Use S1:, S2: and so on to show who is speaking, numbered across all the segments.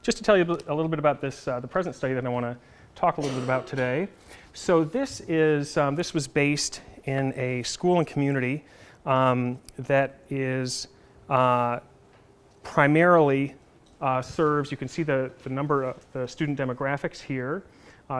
S1: just to tell you a little bit about this, the present study that I want to talk a little bit about today. So this was based in a school and community that is primarily serves, you can see the number of the student demographics here.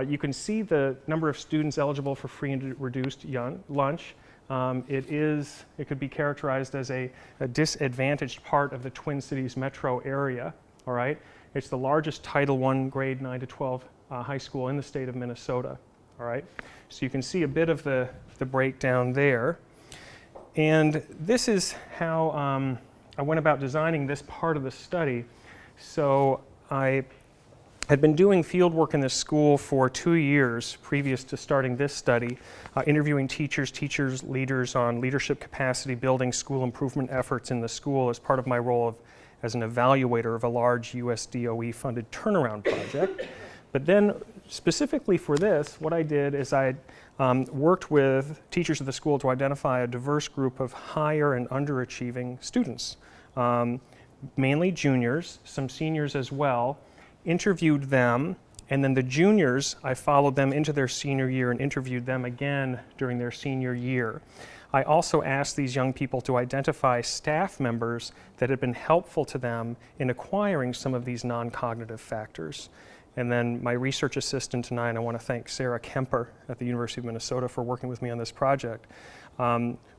S1: You can see the number of students eligible for free and reduced lunch. It could be characterized as a disadvantaged part of the Twin Cities metro area, all right? It's the largest Title I grade 9 to 12 high school in the state of Minnesota, all right? So you can see a bit of the breakdown there. And this is how I went about designing this part of the study. So I had been doing field work in this school for 2 years previous to starting this study, interviewing teachers, leaders on leadership capacity building, school improvement efforts in the school as part of my role as an evaluator of a large US DOE funded turnaround project. But then specifically for this, what I did is I worked with teachers of the school to identify a diverse group of higher and underachieving students, mainly juniors, some seniors as well, interviewed them, and then the juniors, I followed them into their senior year and interviewed them again during their senior year. I also asked these young people to identify staff members that had been helpful to them in acquiring some of these non-cognitive factors. And then my research assistant tonight, I want to thank Sarah Kemper at the University of Minnesota for working with me on this project.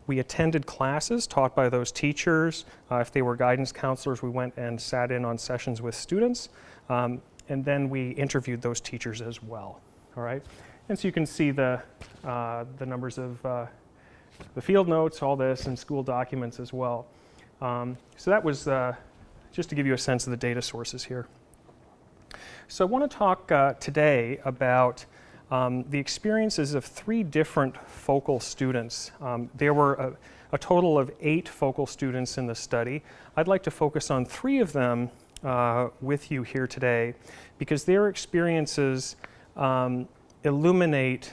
S1: We attended classes taught by those teachers. If they were guidance counselors, we went and sat in on sessions with students. And then we interviewed those teachers as well, all right? And so you can see the numbers of the field notes, all this, and school documents as well. So that was just to give you a sense of the data sources here. So I want to talk today about the experiences of 3 different focal students. There were a total of 8 focal students in the study. I'd like to focus on 3 of them with you here today because their experiences illuminate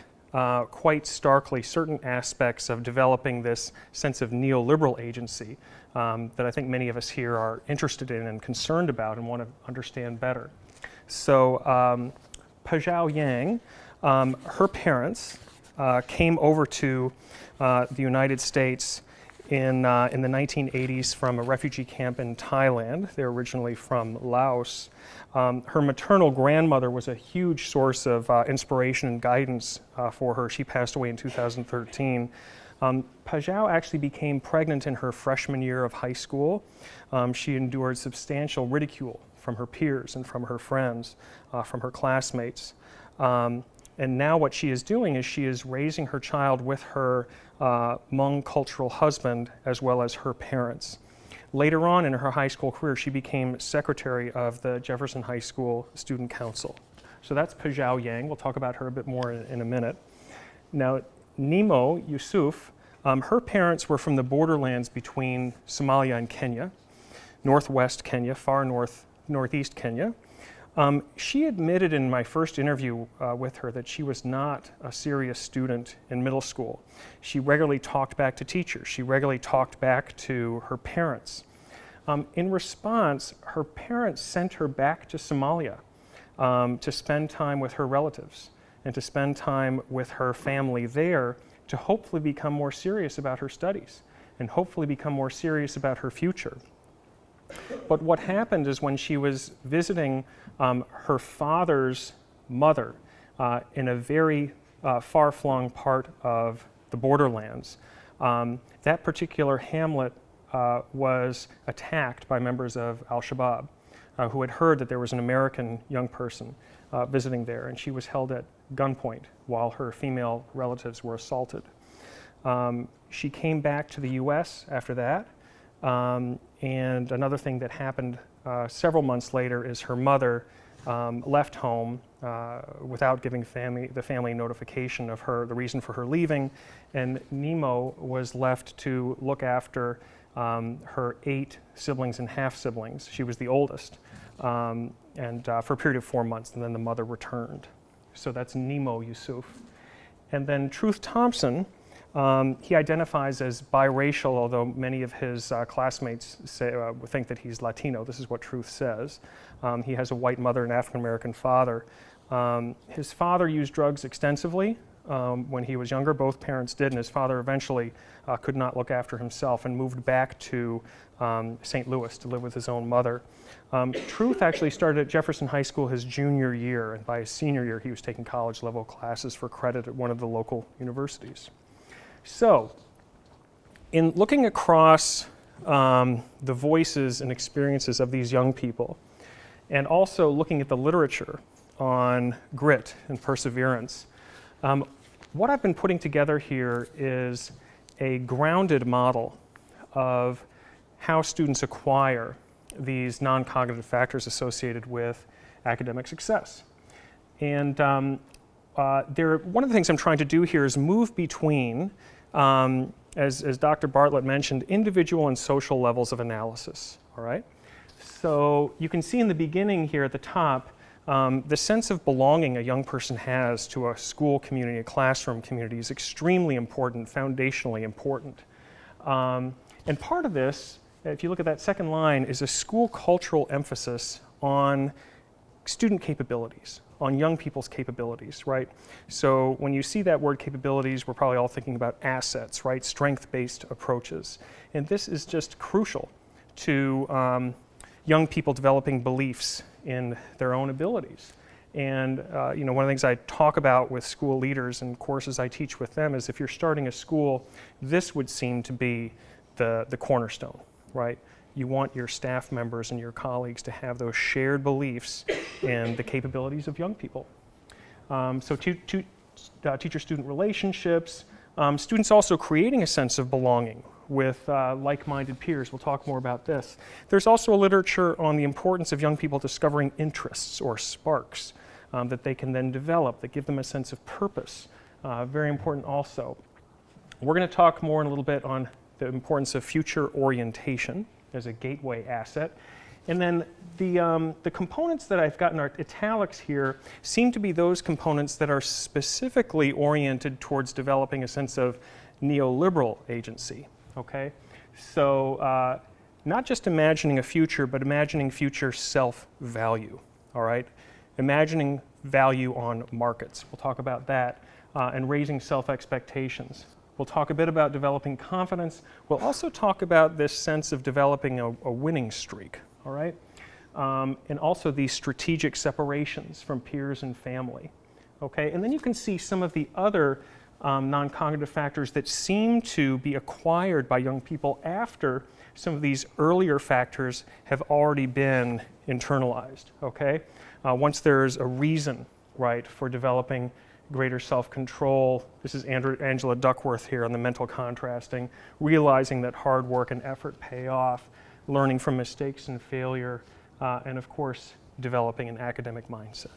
S1: quite starkly certain aspects of developing this sense of neoliberal agency that I think many of us here are interested in and concerned about and want to understand better. So Pazhao Yang, her parents came over to the United States in the 1980s from a refugee camp in Thailand. They're originally from Laos. Her maternal grandmother was a huge source of inspiration and guidance for her. She passed away in 2013. Pazhao actually became pregnant in her freshman year of high school. She endured substantial ridicule from her peers and from her friends, from her classmates. And now what she is doing is she is raising her child with her Hmong cultural husband as well as her parents. Later on in her high school career, she became secretary of the Jefferson High School Student Council. So that's Pazhao Yang. We'll talk about her a bit more in a minute. Now, Nemo Yusuf, her parents were from the borderlands between Somalia and Kenya, northwest Kenya, far northeast Kenya. She admitted in my first interview with her that she was not a serious student in middle school. She regularly talked back to teachers. She regularly talked back to her parents. In response, her parents sent her back to Somalia to spend time with her relatives and to spend time with her family there to hopefully become more serious about her studies and hopefully become more serious about her future. But what happened is when she was visiting her father's mother in a very far-flung part of the borderlands, that particular hamlet was attacked by members of Al-Shabaab who had heard that there was an American young person visiting there, and she was held at gunpoint while her female relatives were assaulted. She came back to the US after that. And another thing that happened several months later is her mother left home without giving the family notification of the reason for her leaving, and Nemo was left to look after her 8 siblings and half-siblings. She was the oldest, and for a period of 4 months, and then the mother returned. So that's Nemo Yusuf. And then Truth Thompson, He identifies as biracial, although many of his classmates think that he's Latino. This is what Truth says. He has a white mother and African-American father. His father used drugs extensively when he was younger. Both parents did, and his father eventually could not look after himself and moved back to St. Louis to live with his own mother. Truth actually started at Jefferson High School his junior year, and by his senior year he was taking college-level classes for credit at one of the local universities. So, in looking across the voices and experiences of these young people, and also looking at the literature on grit and perseverance, what I've been putting together here is a grounded model of how students acquire these non-cognitive factors associated with academic success. And one of the things I'm trying to do here is move between, as Dr. Bartlett mentioned, individual and social levels of analysis, all right? So you can see in the beginning here at the top, the sense of belonging a young person has to a school community, a classroom community, is extremely important, foundationally important. And part of this, if you look at that second line, is a school cultural emphasis on student capabilities, on young people's capabilities, right? So when you see that word capabilities, we're probably all thinking about assets, right? Strength-based approaches. And this is just crucial to young people developing beliefs in their own abilities. And you know, one of the things I talk about with school leaders and courses I teach with them is if you're starting a school, this would seem to be the cornerstone, right? You want your staff members and your colleagues to have those shared beliefs in the capabilities of young people. So teacher-student relationships, students also creating a sense of belonging with like-minded peers. We'll talk more about this. There's also a literature on the importance of young people discovering interests or sparks that they can then develop, that give them a sense of purpose. Very important also. We're going to talk more in a little bit on the importance of future orientation as a gateway asset. And then the components that I've got in our italics here seem to be those components that are specifically oriented towards developing a sense of neoliberal agency, okay? So not just imagining a future, but imagining future self-value, all right? Imagining value on markets. We'll talk about that, and raising self-expectations. We'll talk a bit about developing confidence. We'll also talk about this sense of developing a winning streak, all right? And also these strategic separations from peers and family, okay? And then you can see some of the other non-cognitive factors that seem to be acquired by young people after some of these earlier factors have already been internalized, okay? Once there's a reason, right, for developing greater self-control. This is Angela Duckworth here on the mental contrasting, realizing that hard work and effort pay off, learning from mistakes and failure, and of course, developing an academic mindset.